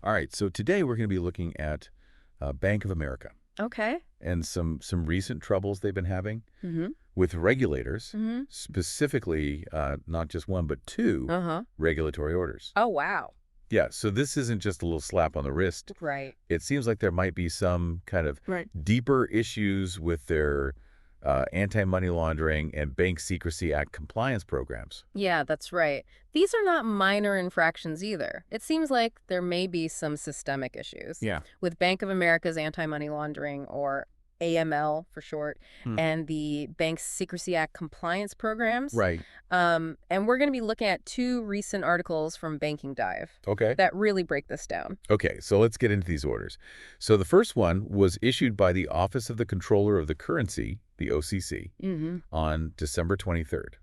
All right, so today we're going to be looking at Bank of America Okay. and some recent troubles they've been having Mm-hmm. with regulators, Mm-hmm. specifically not just one but two Uh-huh. regulatory orders. Oh, wow. Yeah, so this isn't just a little slap on the wrist. Right. It seems like there might be some kind of Right. deeper issues with their anti-money laundering and Bank Secrecy Act compliance programs. Yeah, that's right. These are not minor infractions either. It seems like there may be some systemic issues Yeah. with Bank of America's anti-money laundering, or AML for short, Hmm. and the Bank Secrecy Act compliance programs. Right. And we're going to be looking at two recent articles from Banking Dive Okay. that really break this down. Okay, so let's get into these orders. So the first one was issued by the Office of the Comptroller of the Currency, the OCC, Mm-hmm. on December 23rd.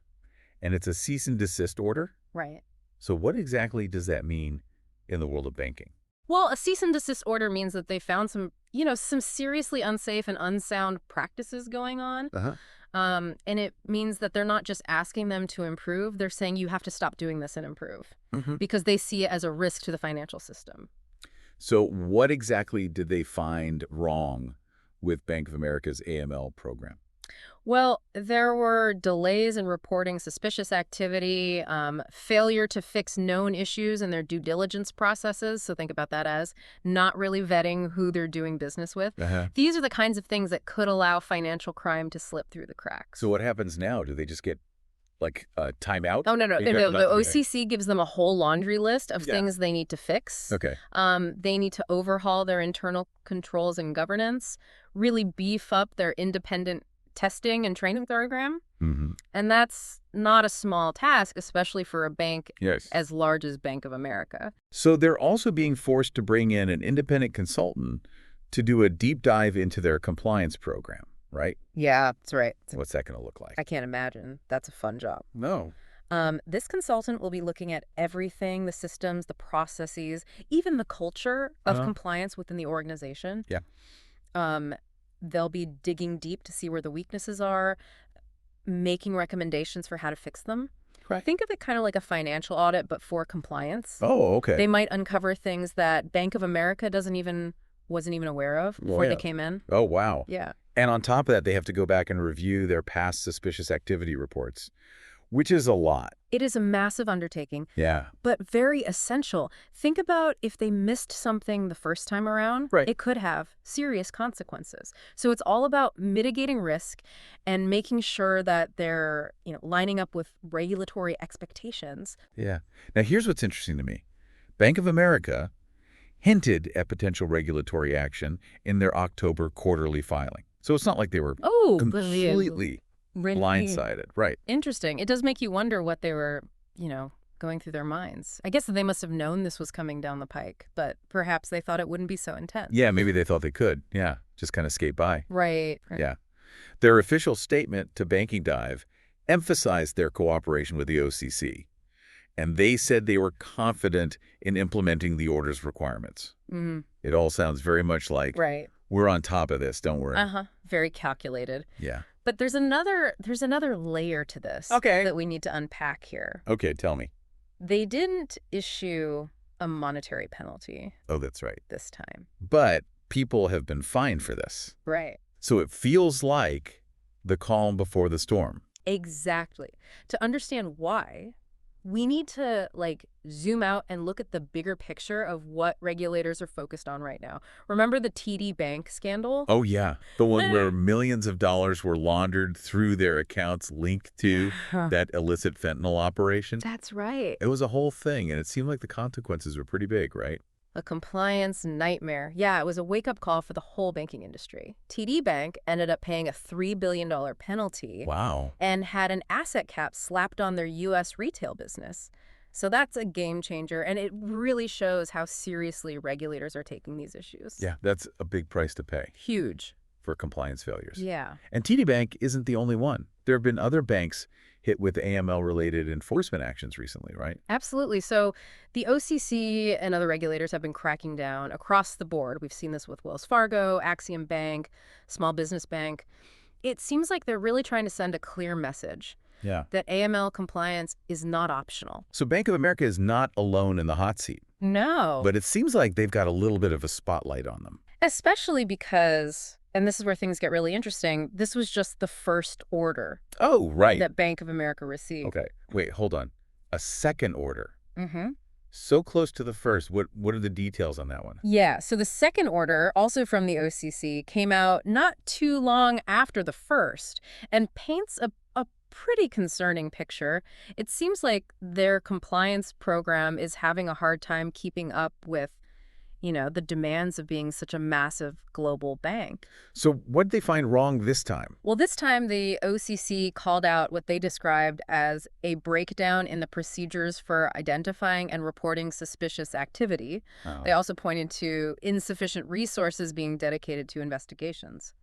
And it's a cease-and-desist order. Right. So what exactly does that mean in the world of banking? Well, a cease and desist order means that they found some seriously unsafe and unsound practices going on. Uh-huh. And it means that they're not just asking them to improve, they're saying you have to stop doing this and improve because they see it as a risk to the financial system. So what exactly did they find wrong with Bank of America's AML program? Well, there were delays in reporting suspicious activity, failure to fix known issues in their due diligence processes. So think about that as not really vetting who they're doing business with. Uh-huh. These are the kinds of things that could allow financial crime to slip through the cracks. So what happens now? Do they just get, like, a timeout? Oh, no. Okay, The okay. OCC gives them a whole laundry list of Yeah. things they need to fix. Okay. They need to overhaul their internal controls and governance, really beef up their independent testing and training program. Mm-hmm. And that's not a small task, especially for a bank Yes. as large as Bank of America. So they're also being forced to bring in an independent consultant to do a deep dive into their compliance program, right? Yeah, that's right. What's that going to look like? I can't imagine. That's a fun job. No. This consultant will be looking at everything, the systems, the processes, even the culture of compliance within the organization. Yeah. They'll be digging deep to see where the weaknesses are, making recommendations for how to fix them. Right. Think of it kind of like a financial audit, but for compliance. Oh, okay. They might uncover things that Bank of America wasn't even aware of before they came in. Oh, wow. Yeah. And on top of that, they have to go back and review their past suspicious activity reports, which is a lot. It is a massive undertaking, Yeah. but very essential. Think about if they missed something the first time around, Right. it could have serious consequences. So it's all about mitigating risk and making sure that they're, lining up with regulatory expectations. Yeah. Now, here's what's interesting to me. Bank of America hinted at potential regulatory action in their October quarterly filing. So it's not like they were completely blindsided. Right. Interesting. It does make you wonder what they were, going through their minds. I guess they must have known this was coming down the pike, but perhaps they thought it wouldn't be so intense. Yeah, maybe they thought they could. Yeah, just kind of skate by. Right. Yeah. Their official statement to Banking Dive emphasized their cooperation with the OCC, and they said they were confident in implementing the order's requirements. Mm-hmm. It all sounds very much like, right. We're on top of this, don't worry. Very calculated. Yeah. But there's another layer to this that we need to unpack here. Okay, tell me. They didn't issue a monetary penalty. Oh, that's right. This time. But people have been fined for this. Right. So it feels like the calm before the storm. Exactly. To understand why, we need to zoom out and look at the bigger picture of what regulators are focused on right now. Remember the TD Bank scandal? Oh, yeah. The one where millions of dollars were laundered through their accounts linked to that illicit fentanyl operation. That's right. It was a whole thing, and it seemed like the consequences were pretty big, right? A compliance nightmare. Yeah, it was a wake-up call for the whole banking industry. TD Bank ended up paying a $3 billion penalty. Wow. And had an asset cap slapped on their U.S. retail business. So that's a game changer, and it really shows how seriously regulators are taking these issues. Yeah, that's a big price to pay. Huge. For compliance failures. Yeah. And TD Bank isn't the only one. There have been other banks hit with AML-related enforcement actions recently, right? Absolutely. So the OCC and other regulators have been cracking down across the board. We've seen this with Wells Fargo, Axiom Bank, Small Business Bank. It seems like they're really trying to send a clear message Yeah. that AML compliance is not optional. So Bank of America is not alone in the hot seat. No. But it seems like they've got a little bit of a spotlight on them. Especially because, and this is where things get really interesting, this was just the first order Oh, right. that Bank of America received. Okay. Wait, hold on. A second order. Mm-hmm. So close to the first. What are the details on that one? Yeah, so the second order, also from the OCC, came out not too long after the first and paints a pretty concerning picture. It seems like their compliance program is having a hard time keeping up with, the demands of being such a massive global bank. So what did they find wrong this time? Well, this time the OCC called out what they described as a breakdown in the procedures for identifying and reporting suspicious activity. Oh. They also pointed to insufficient resources being dedicated to investigations.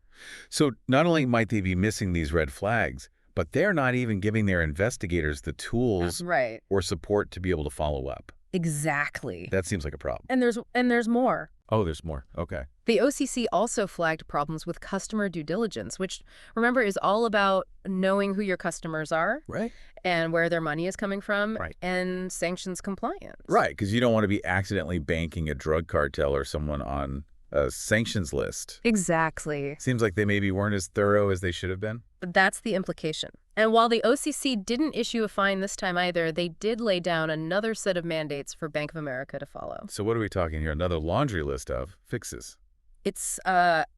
So not only might they be missing these red flags, but they're not even giving their investigators the tools Right. or support to be able to follow up. Exactly. That seems like a problem. And there's more. Oh, there's more. Okay. The OCC also flagged problems with customer due diligence, which, remember, is all about knowing who your customers are. Right. And where their money is coming from. Right. And sanctions compliance. Right, because you don't want to be accidentally banking a drug cartel or someone on a sanctions list. Exactly. Seems like they maybe weren't as thorough as they should have been. But that's the implication. And while the OCC didn't issue a fine this time either, they did lay down another set of mandates for Bank of America to follow. So what are we talking here? Another laundry list of fixes. It's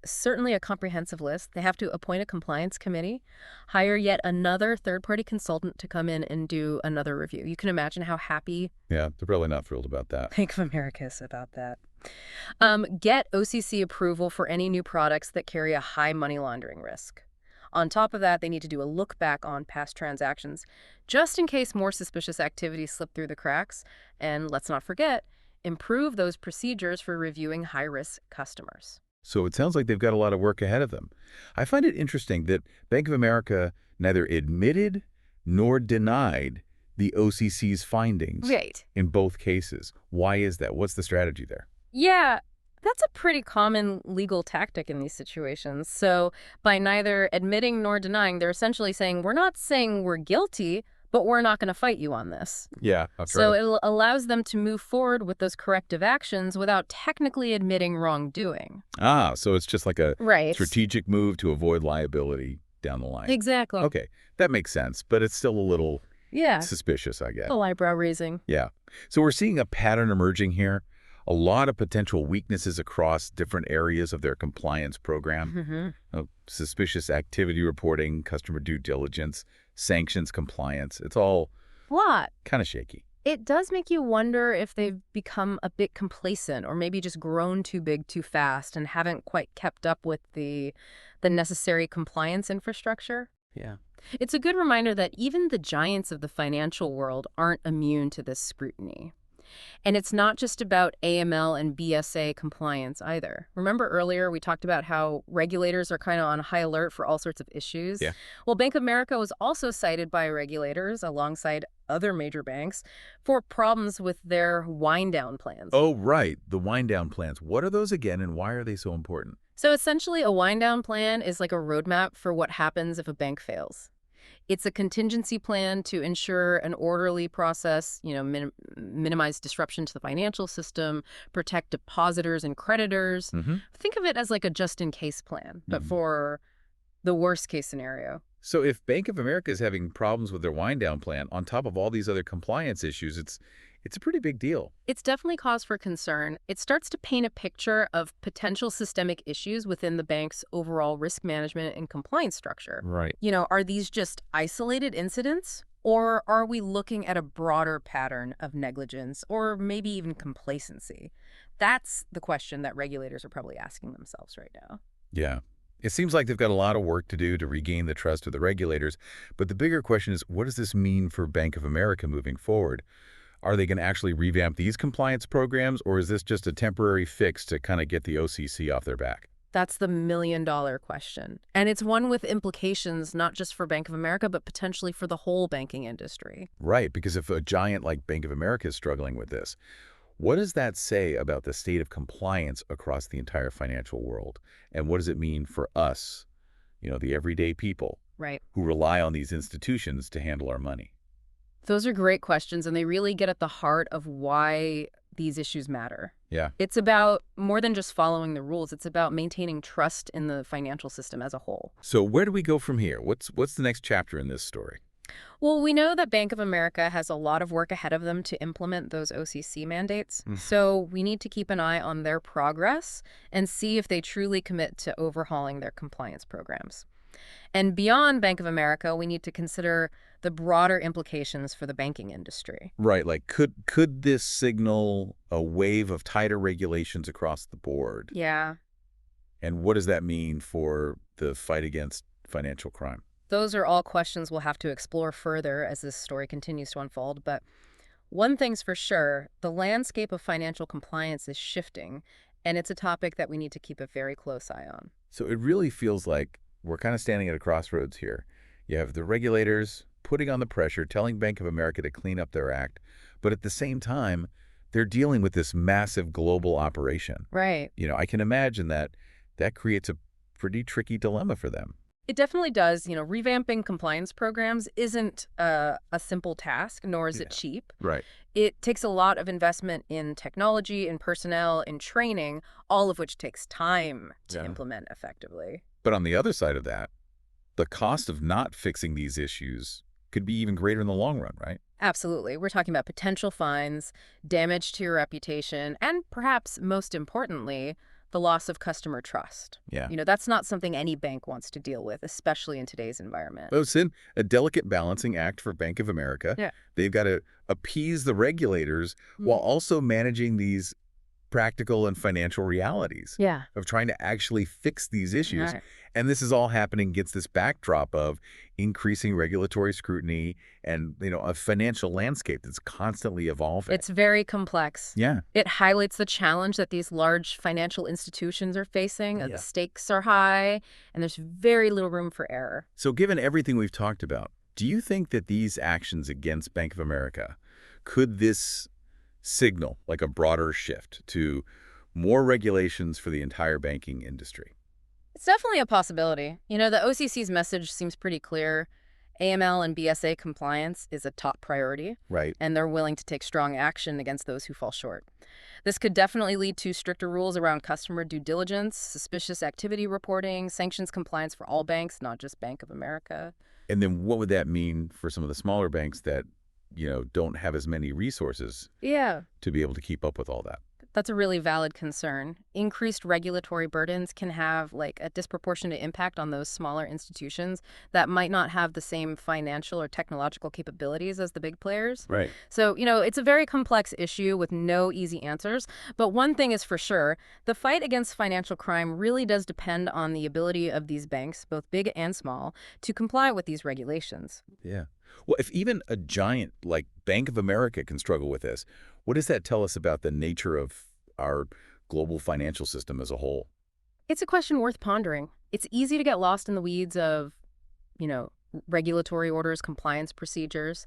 certainly a comprehensive list. They have to appoint a compliance committee, hire yet another third-party consultant to come in and do another review. You can imagine how happy Yeah, they're probably not thrilled about that. Bank of America is about that. Get OCC approval for any new products that carry a high money laundering risk. On top of that, they need to do a look back on past transactions, just in case more suspicious activity slip through the cracks. And let's not forget, improve those procedures for reviewing high-risk customers. So it sounds like they've got a lot of work ahead of them. I find it interesting that Bank of America neither admitted nor denied the OCC's findings in both cases. Why is that? What's the strategy there? Yeah, that's a pretty common legal tactic in these situations. So by neither admitting nor denying, they're essentially saying, we're not saying we're guilty, but we're not going to fight you on this. Yeah, that's so right. it allows them to move forward with those corrective actions without technically admitting wrongdoing. Ah, so it's just like a Right. strategic move to avoid liability down the line. Exactly. Okay, that makes sense, but it's still a little suspicious, I guess. A eyebrow raising. Yeah. So we're seeing a pattern emerging here. A lot of potential weaknesses across different areas of their compliance program. Suspicious activity reporting, customer due diligence, sanctions compliance. It's all kind of shaky. It does make you wonder if they've become a bit complacent or maybe just grown too big too fast and haven't quite kept up with the necessary compliance infrastructure. Yeah. It's a good reminder that even the giants of the financial world aren't immune to this scrutiny. And it's not just about AML and BSA compliance either. Remember earlier we talked about how regulators are kind of on high alert for all sorts of issues? Yeah. Well, Bank of America was also cited by regulators alongside other major banks for problems with their wind-down plans. Oh, right. The wind-down plans. What are those again, and why are they so important? So essentially, a wind-down plan is like a roadmap for what happens if a bank fails. It's a contingency plan to ensure an orderly process, minimize disruption to the financial system, protect depositors and creditors. Think of it as like a just-in-case plan, but for the worst-case scenario. So if Bank of America is having problems with their wind-down plan, on top of all these other compliance issues, it's a pretty big deal. It's definitely cause for concern. It starts to paint a picture of potential systemic issues within the bank's overall risk management and compliance structure. Right. Are these just isolated incidents? Or are we looking at a broader pattern of negligence or maybe even complacency? That's the question that regulators are probably asking themselves right now. Yeah. It seems like they've got a lot of work to do to regain the trust of the regulators. But the bigger question is, what does this mean for Bank of America moving forward? Are they going to actually revamp these compliance programs, or is this just a temporary fix to kind of get the OCC off their back? That's the million-dollar question. And it's one with implications not just for Bank of America, but potentially for the whole banking industry. Right, because if a giant like Bank of America is struggling with this, what does that say about the state of compliance across the entire financial world? And what does it mean for us, the everyday people who rely on these institutions to handle our money? Those are great questions, and they really get at the heart of why these issues matter. Yeah. It's about more than just following the rules. It's about maintaining trust in the financial system as a whole. So where do we go from here? What's the next chapter in this story? Well, we know that Bank of America has a lot of work ahead of them to implement those OCC mandates. So we need to keep an eye on their progress and see if they truly commit to overhauling their compliance programs. And beyond Bank of America, we need to consider the broader implications for the banking industry. Right, like could this signal a wave of tighter regulations across the board? Yeah. And what does that mean for the fight against financial crime? Those are all questions we'll have to explore further as this story continues to unfold. But one thing's for sure, the landscape of financial compliance is shifting, and it's a topic that we need to keep a very close eye on. So it really feels like we're kind of standing at a crossroads here. You have the regulators putting on the pressure, telling Bank of America to clean up their act, but at the same time, they're dealing with this massive global operation. Right. I can imagine that creates a pretty tricky dilemma for them. It definitely does. Revamping compliance programs isn't a simple task, nor is it cheap. Right. It takes a lot of investment in technology, in personnel, in training, all of which takes time to implement effectively. But on the other side of that, the cost of not fixing these issues could be even greater in the long run, right? Absolutely. We're talking about potential fines, damage to your reputation, and perhaps most importantly, the loss of customer trust. Yeah. That's not something any bank wants to deal with, especially in today's environment. Well, it's in a delicate balancing act for Bank of America. Yeah. They've got to appease the regulators while also managing these practical and financial realities of trying to actually fix these issues. Right. And this is all happening against this backdrop of increasing regulatory scrutiny and, a financial landscape that's constantly evolving. It's very complex. Yeah. It highlights the challenge that these large financial institutions are facing. The stakes are high, and there's very little room for error. So given everything we've talked about, do you think that these actions against Bank of America, could this signal like a broader shift to more regulations for the entire banking industry? It's definitely a possibility. The OCC's message seems pretty clear. AML and BSA compliance is a top priority. Right. And they're willing to take strong action against those who fall short. This could definitely lead to stricter rules around customer due diligence, suspicious activity reporting, sanctions compliance for all banks, not just Bank of America. And then what would that mean for some of the smaller banks that, don't have as many resources to be able to keep up with all that? That's a really valid concern. Increased regulatory burdens can have a disproportionate impact on those smaller institutions that might not have the same financial or technological capabilities as the big players. Right. So, it's a very complex issue with no easy answers. But one thing is for sure, the fight against financial crime really does depend on the ability of these banks, both big and small, to comply with these regulations. Yeah. Well, if even a giant like Bank of America can struggle with this, what does that tell us about the nature of our global financial system as a whole? It's a question worth pondering. It's easy to get lost in the weeds of, regulatory orders, compliance procedures.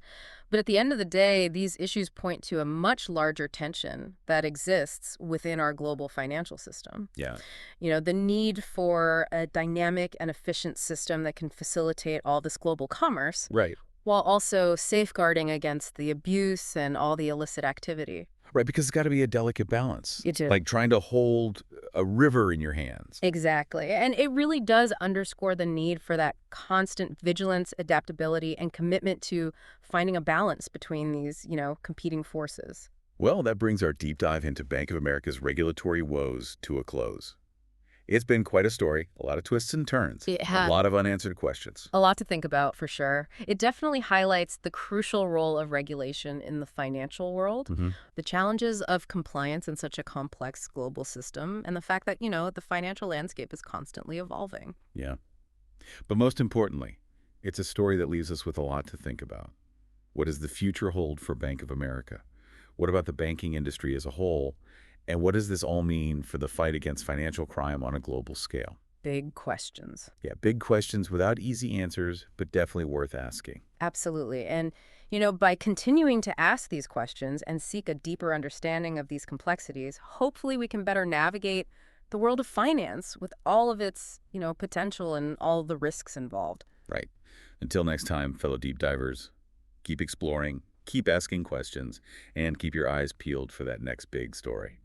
But at the end of the day, these issues point to a much larger tension that exists within our global financial system. Yeah. The need for a dynamic and efficient system that can facilitate all this global commerce. Right. While also safeguarding against the abuse and all the illicit activity. Right, because it's got to be a delicate balance. It is. Like trying to hold a river in your hands. Exactly. And it really does underscore the need for that constant vigilance, adaptability, and commitment to finding a balance between these, competing forces. Well, that brings our deep dive into Bank of America's regulatory woes to a close. It's been quite a story, a lot of twists and turns, It has. a lot of unanswered questions. A lot to think about, for sure. It definitely highlights the crucial role of regulation in the financial world, the challenges of compliance in such a complex global system, and the fact that, the financial landscape is constantly evolving. Yeah. But most importantly, it's a story that leaves us with a lot to think about. What does the future hold for Bank of America? What about the banking industry as a whole? And what does this all mean for the fight against financial crime on a global scale? Big questions. Yeah, big questions without easy answers, but definitely worth asking. Absolutely. And, by continuing to ask these questions and seek a deeper understanding of these complexities, hopefully we can better navigate the world of finance with all of its, potential and all the risks involved. Right. Until next time, fellow deep divers, keep exploring, keep asking questions and keep your eyes peeled for that next big story.